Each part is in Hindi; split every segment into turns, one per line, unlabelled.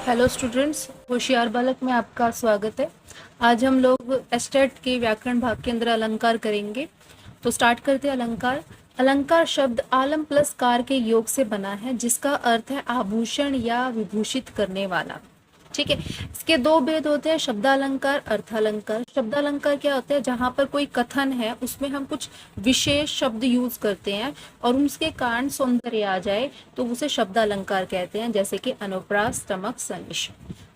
हेलो स्टूडेंट्स, होशियार बालक में आपका स्वागत है। आज हम लोग एस्टेट के व्याकरण भाग के अंदर अलंकार करेंगे। तो स्टार्ट करते हैं। अलंकार अलंकार शब्द आलम प्लस कार के योग से बना है, जिसका अर्थ है आभूषण या विभूषित करने वाला। ठीक है। इसके दो भेद होते हैं, शब्दालंकार, अर्थालंकार। शब्दालंकार क्या होता है? जहां पर कोई कथन है उसमें हम कुछ विशेष शब्द यूज करते हैं और उसके कारण सौंदर्य आ जाए तो उसे शब्दालंकार कहते हैं, जैसे कि अनुप्रास, टमक, सनिश।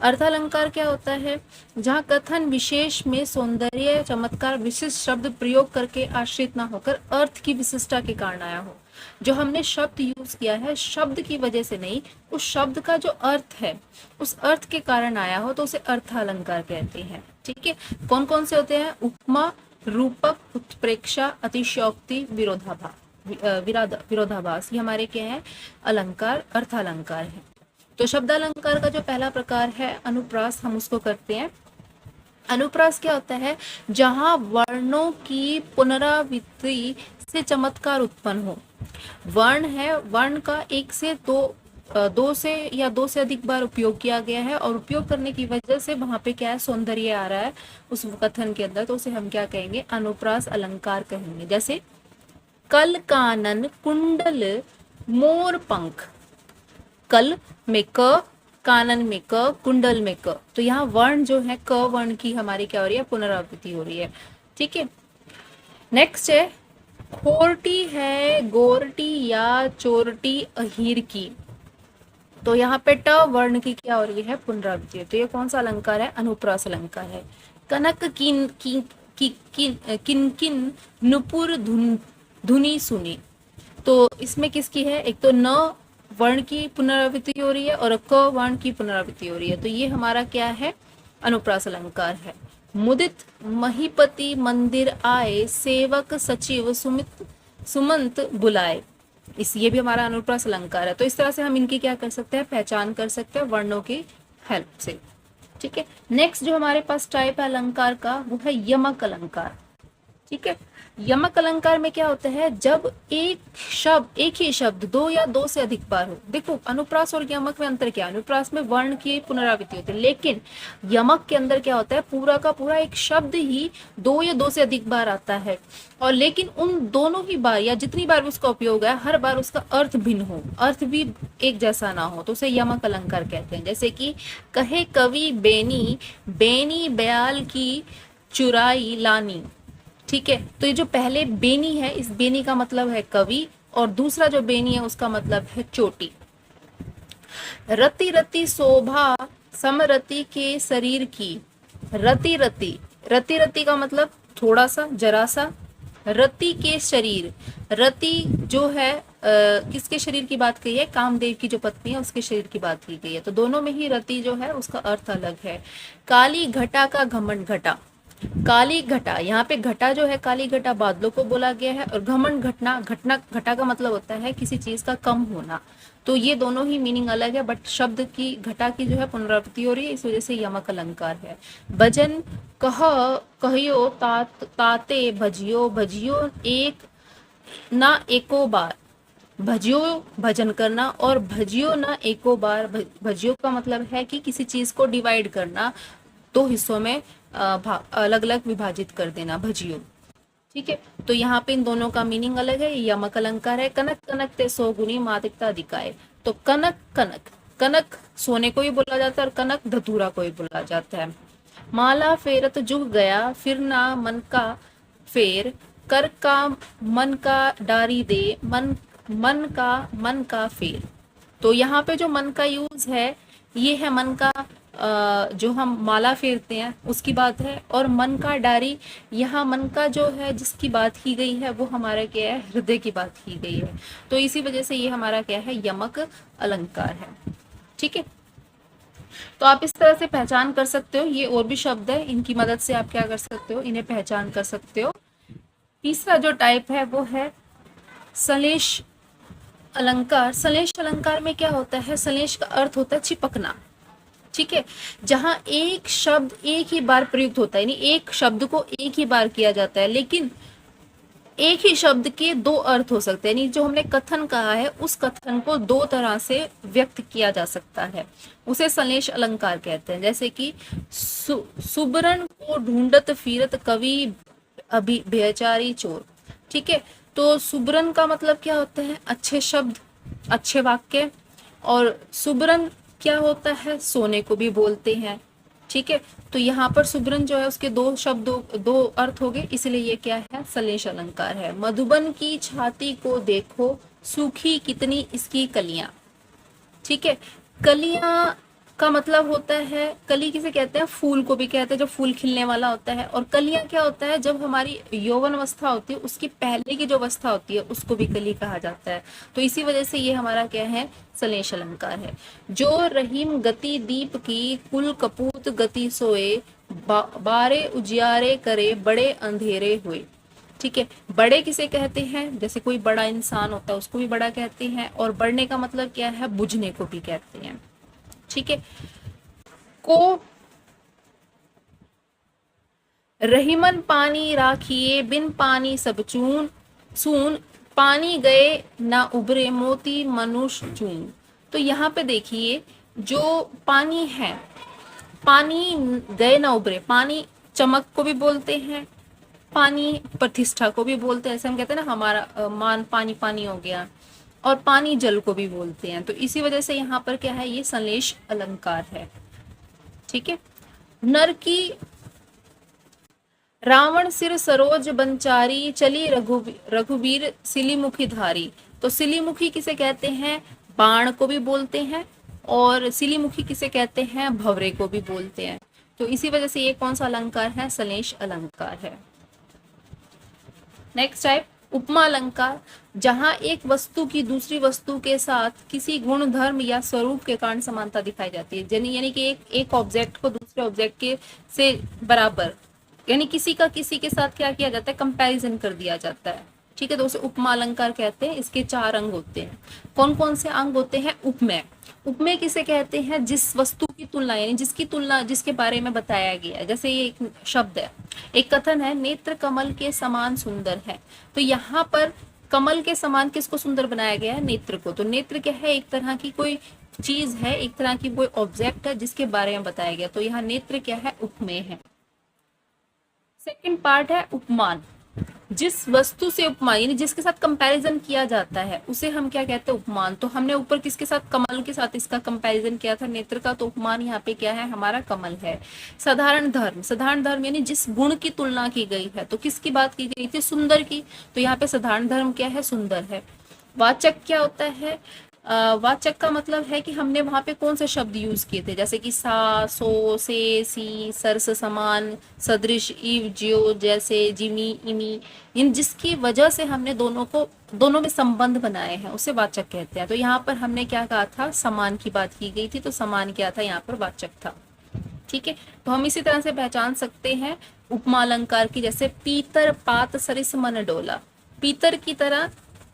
अर्थालंकार क्या होता है? जहाँ कथन विशेष में सौंदर्य, चमत्कार, विशिष्ट शब्द प्रयोग करके आश्रित ना होकर अर्थ की विशिष्टता के कारण आया हो। जो हमने शब्द यूज किया है शब्द की वजह से नहीं, उस शब्द का जो अर्थ है उस अर्थ के कारण आया हो तो उसे अर्थालंकार कहते हैं। ठीक है। कौन कौन से होते हैं? उपमा, रूपक, उत्प्रेक्षा, अतिशयोक्ति, विरोधाभास। ये हमारे क्या है? अलंकार, अर्थालंकार है। तो शब्दालंकार का जो पहला प्रकार है अनुप्रास, हम उसको करते हैं। अनुप्रास क्या होता है? जहां वर्णों की पुनरावृत्ति से चमत्कार उत्पन्न हो। वर्ण है, वर्ण का एक से दो से या दो से अधिक बार उपयोग किया गया है और उपयोग करने की वजह से वहां पे क्या है? सौंदर्य आ रहा है उस कथन के अंदर, तो उसे हम क्या कहेंगे? अनुप्रास अलंकार कहेंगे। जैसे कल कानन कुंडल मोर पंख। कल में क, कानन में क, कुंडल में क। तो यहाँ वर्ण जो है क वर्ण की हमारी क्या हो रही है? पुनरावृत्ति हो रही है। ठीक है। नेक्स्ट है खोरटी है गोरटी या चोरटी अहीर की। तो यहाँ पे ट वर्ण की क्या हो रही है? पुनरावृत्ति है। तो ये कौन सा अलंकार है? अनुप्रास अलंकार है। कनक किन किन किन किन किन नुपुर धुनी सुनी। तो इसमें किसकी है? एक तो न वर्ण की पुनरावृत्ति हो रही है और क वर्ण की पुनरावृत्ति हो रही है। तो ये हमारा क्या है? अनुप्रास अलंकार है। मुदित महीपति मंदिर आए, सेवक सचिव सुमंत बुलाए। ये भी हमारा अनुप्रास अलंकार है। तो इस तरह से हम इनकी क्या कर सकते हैं? पहचान कर सकते हैं वर्णों की हेल्प से। ठीक है। नेक्स्ट जो हमारे पास टाइप है अलंकार का वो है यमक अलंकार। ठीक है। यमक अलंकार में क्या होता है? जब एक ही शब्द दो या दो से अधिक बार हो। देखो अनुप्रास और यमक में अंतर क्या है? अनुप्रास में वर्ण की पुनरावृत्ति होती है, लेकिन यमक के अंदर क्या होता है? पूरा का पूरा एक शब्द ही दो या दो से अधिक बार आता है, और लेकिन उन दोनों ही बार या जितनी बार उसका उपयोग है हर बार उसका अर्थ भिन्न हो, अर्थ भी एक जैसा ना हो, तो उसे यमक अलंकार कहते हैं। जैसे कि कहे कवि बेनी, बेनी बयाल की चुराई लानी। ठीक है। तो ये जो पहले बेनी है, इस बेनी का मतलब है कवि, और दूसरा जो बेनी है उसका मतलब है चोटी। रति रति शोभा समरति के शरीर की। रति रति, रति रति का मतलब थोड़ा सा, जरा सा। रति के शरीर, रति जो है किसके शरीर की बात की है? कामदेव की जो पत्नी है उसके शरीर की बात की गई है। तो दोनों में ही रति जो है उसका अर्थ अलग है। काली घटा का घमंड घटा। काली घटा, यहाँ पे घटा जो है काली घटा बादलों को बोला गया है, और घमंड घटना, घटना घटा का मतलब होता है किसी चीज का कम होना। तो ये दोनों ही मीनिंग अलग है, बट शब्द की घटा की जो है पुनरावृत्ति हो रही है, इस वजह से यमक अलंकार है। भजन कह कहियो ताते भजियो, भजियो एक ना एको बार। भजियो भजन करना, और भजियो ना एको बार। भजियो का मतलब है कि किसी चीज को डिवाइड करना, दो हिस्सों में अलग अलग विभाजित कर देना, भजियो। ठीक है। तो यहाँ पे इन दोनों का मीनिंग अलग है। यमक अलंकार है। कनक कनक ते सो गुनी मातिकता दिखाए। तो कनक कनक, कनक सोने को ही बोला जाता है और कनक धतूरा को ही बोला जाता है। माला फेरत जुग गया, फिर ना मन का फेर। कर का मन का डारी दे, मन का फेर। तो यहाँ पे जो मन का यूज है ये है मन का, जो हम माला फेरते हैं उसकी बात है, और मन का डारी, यहाँ मन का जो है जिसकी बात की गई है वो हमारा क्या है? हृदय की बात की गई है। तो इसी वजह से ये हमारा क्या है? यमक अलंकार है। ठीक है। तो आप इस तरह से पहचान कर सकते हो। ये और भी शब्द है, इनकी मदद से आप क्या कर सकते हो? इन्हें पहचान कर सकते हो। तीसरा जो टाइप है वो है सलेश अलंकार। सलेश अलंकार में क्या होता है? सलेश का अर्थ होता है चिपकना। ठीक है। जहां एक शब्द एक ही बार प्रयुक्त होता है, यानी एक शब्द को एक ही बार किया जाता है, लेकिन एक ही शब्द के दो अर्थ हो सकते हैं, यानी जो हमने कथन कहा है उस कथन को दो तरह से व्यक्त किया जा सकता है, उसे संलेश अलंकार कहते हैं। जैसे कि सुबरन को ढूंढत फिरत कवि अभी बेचारी चोर। ठीक है, तो सुबरन का मतलब क्या होता है? अच्छे शब्द, अच्छे वाक्य। और सुबरन क्या होता है? सोने को भी बोलते हैं। ठीक है, तो यहाँ पर सुबरन जो है उसके दो शब्द, दो अर्थ हो गए, इसलिए ये क्या है? संलेश अलंकार है। मधुबन की छाती को देखो, सूखी कितनी इसकी कलियां। ठीक है, कलियां का मतलब होता है, कली किसे कहते हैं? फूल को भी कहते हैं, जब फूल खिलने वाला होता है। और कलियां क्या होता है? जब हमारी यौवन अवस्था होती है उसकी पहले की जो अवस्था होती है उसको भी कली कहा जाता है। तो इसी वजह से ये हमारा क्या है? संलेश अलंकार है। जो रहीम गति दीप की, कुल कपूत गति सोए, बारे उजियारे करे, बड़े अंधेरे हुए। ठीक है, बड़े किसे कहते हैं? जैसे कोई बड़ा इंसान होता है उसको भी बड़ा कहते हैं। और बढ़ने का मतलब क्या है? बुझने को भी कहते हैं। ठीक है, को रहीमन पानी राखिए, बिन पानी सब चून सून, पानी गए ना उभरे, मोती मनुष्य चून। तो यहाँ पे देखिए, जो पानी है, पानी गए ना उभरे, पानी चमक को भी बोलते हैं, पानी प्रतिष्ठा को भी बोलते हैं। ऐसे हम कहते हैं ना, हमारा मान पानी पानी हो गया। और पानी जल को भी बोलते हैं। तो इसी वजह से यहाँ पर क्या है? ये संलेश अलंकार है। ठीक है, नर की रावण सिर सरोज बंचारी, चली रघुवीर सिलीमुखी धारी। तो सिलीमुखी किसे कहते हैं? बाण को भी बोलते हैं। और सिलीमुखी किसे कहते हैं? भवरे को भी बोलते हैं। तो इसी वजह से ये कौन सा अलंकार है? संलेश अलंकार है। नेक्स्ट टाइप उपमा अलंकार, जहां एक वस्तु की दूसरी वस्तु के साथ किसी गुण धर्म या स्वरूप के कारण समानता दिखाई जाती है। यानी कि एक ऑब्जेक्ट को दूसरे ऑब्जेक्ट के से बराबर, यानी किसी का किसी के साथ क्या किया जाता है? कंपैरिजन कर दिया जाता है। ठीक है, तो उसे उपमा अलंकार कहते हैं। इसके 4 अंग होते हैं। कौन कौन से अंग होते हैं? उपमेय। उपमेय किसे कहते हैं? जिस वस्तु की तुलना, यानी जिसकी तुलना, जिसके बारे में बताया गया है। जैसे ये एक शब्द है, एक कथन है, नेत्र कमल के समान सुंदर है। तो यहाँ पर कमल के समान किसको सुंदर बनाया गया है? नेत्र को। तो नेत्र क्या है? एक तरह की कोई चीज है, एक तरह की कोई ऑब्जेक्ट है जिसके बारे में बताया गया। तो यहाँ नेत्र क्या है? उपमेय है। सेकंड पार्ट है उपमान। जिस वस्तु से उपमान, यानी जिसके साथ कंपैरिजन किया जाता है उसे हम क्या कहते हैं? उपमान। तो हमने ऊपर किसके साथ? कमल के साथ इसका कंपैरिजन किया था, नेत्र का। तो उपमान यहाँ पे क्या है? हमारा कमल है। साधारण धर्म, साधारण धर्म यानी जिस गुण की तुलना की गई है। तो किसकी बात की गई थी? सुंदर की। तो यहाँ पे साधारण धर्म क्या है? सुंदर है। वाचक क्या होता है? वाचक का मतलब है कि हमने वहां पे कौन से शब्द यूज किए थे, जैसे कि सा, सो, से, सी, सरस, समान, सदृश, इव, ज्यो, जैसे, जिमी, इमी, इन जिसकी वजह से हमने दोनों में संबंध बनाए हैं उसे वाचक कहते हैं। तो यहाँ पर हमने क्या कहा था? समान की बात की गई थी। तो समान क्या था? यहाँ पर वाचक था। ठीक है, तो हम इसी तरह से पहचान सकते हैं उपमा अलंकार की। जैसे पीतर पात सरिस मन डोला,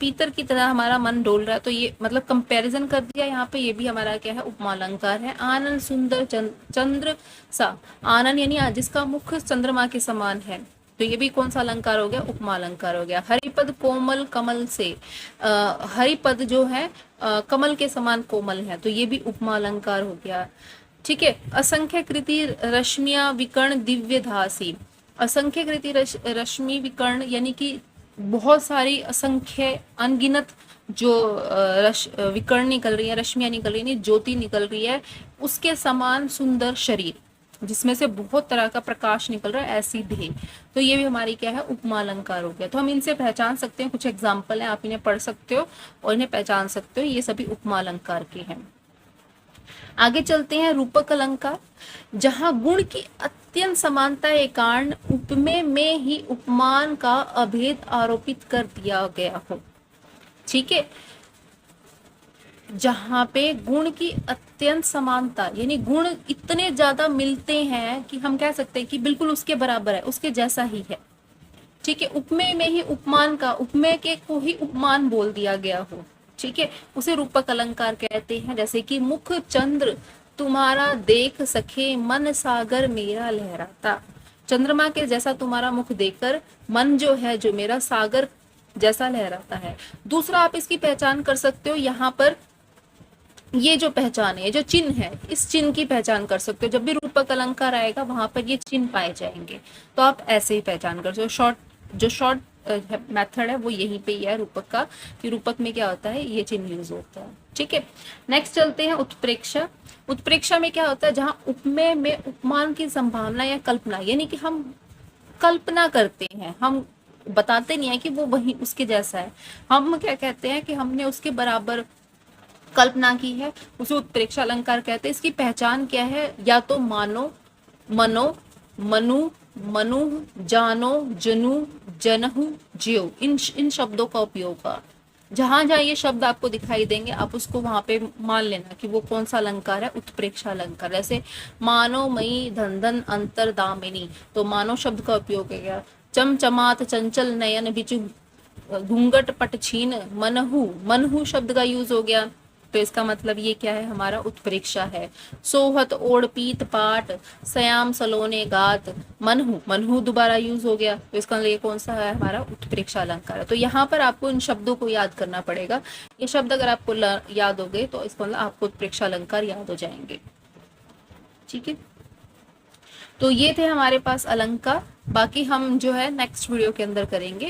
पीतर की तरह हमारा मन डोल रहा है। तो ये मतलब कंपैरिजन कर दिया यहाँ पे। ये भी हमारा क्या है? उपमा अलंकार है। आनन सुंदर चंद्र सा, आनन यानी जिसका मुख चंद्रमा के समान है। तो ये भी कौन सा अलंकार हो गया? उपमा अलंकार हो गया। हरिपद कोमल कमल से, हरिपद जो है कमल के समान कोमल है। तो ये भी उपमा अलंकार हो गया। ठीक है, असंख्य कृति रश्मिया विकर्ण दिव्य धासी। असंख्य कृति रश्मि विकर्ण यानी कि बहुत सारी असंख्य अनगिनत जो विकर्ण निकल रही है, रश्मियां निकल रही है, ज्योति निकल रही है, उसके समान सुंदर शरीर जिसमें से बहुत तरह का प्रकाश निकल रहा है, ऐसी देह। तो ये भी हमारी क्या है? उपमा अलंकार हो गया। तो हम इनसे पहचान सकते हैं, कुछ एग्जाम्पल है, आप इन्हें पढ़ सकते हो और इन्हें पहचान सकते हो। ये सभी उपमा अलंकार के हैं। आगे चलते हैं रूपक अलंकार, जहां गुण की अत्यंत समानता के कारण उपमेय में ही उपमान का अभेद आरोपित कर दिया गया हो। ठीक है, जहां पे गुण की अत्यंत समानता यानी गुण इतने ज्यादा मिलते हैं कि हम कह सकते हैं कि बिल्कुल उसके बराबर है, उसके जैसा ही है। ठीक है, उपमेय में ही उपमान का, उपमेय के को ही उपमान बोल दिया गया हो। ठीक है, उसे रूपक अलंकार कहते हैं। जैसे कि मुख चंद्र तुम्हारा देख सके, मन सागर मेरा लहराता। चंद्रमा के जैसा तुम्हारा मुख देखकर मन जो है जो मेरा सागर जैसा लहराता है। दूसरा आप इसकी पहचान कर सकते हो, यहाँ पर ये जो पहचान है, ये जो चिन्ह है, इस चिन्ह की पहचान कर सकते हो। जब भी रूपक अलंकार आएगा वहां पर ये चिन्ह पाए जाएंगे, तो आप ऐसे ही पहचान कर सकते हो। जो शॉर्ट मेथड है वो यहीं पे ही है रूपक का, कि रूपक में क्या होता है, ये चिन्ह यूज होता है। ठीक है, नेक्स्ट चलते हैं उत्प्रेक्षा। उत्प्रेक्षा में क्या होता है, जहां उपमेय में उपमान की संभावना या कल्पना, यानी कि हम कल्पना करते हैं, हम बताते नहीं है कि वो वही उसके जैसा है, हम क्या कहते हैं कि हमने उसके बराबर कल्पना की है, उसे उत्प्रेक्षा अलंकार कहते हैं। इसकी पहचान क्या है, या तो मानो, मनो, मनु, मनु, जानो, जनु, जनहु, ज्यो, इन शब्दों का उपयोग का, जहां जहां ये शब्द आपको दिखाई देंगे आप उसको वहां पे मान लेना कि वो कौन सा अलंकार है, उत्प्रेक्षा अलंकार। जैसे मानो मई धन अंतर दामिनी, तो मानो शब्द का उपयोग है गया। चमचमात चंचल नयन बिचु घूंघट पट छीन, मनहु शब्द का यूज हो गया, तो इसका मतलब ये क्या है, हमारा उत्प्रेक्षा है। सोहत ओढ़ पीत पाट, सयाम सलोने गात, मनहु दोबारा यूज हो गया, तो इसका मतलब ये कौन सा है, हमारा उत्प्रेक्षा अलंकार है। तो यहाँ पर आपको इन शब्दों को याद करना पड़ेगा। ये शब्द अगर आपको याद हो गए तो इसका मतलब आपको उत्प्रेक्षा अलंकार याद हो जाएंगे। ठीक है, तो ये थे हमारे पास अलंकार, बाकी हम जो है नेक्स्ट वीडियो के अंदर करेंगे।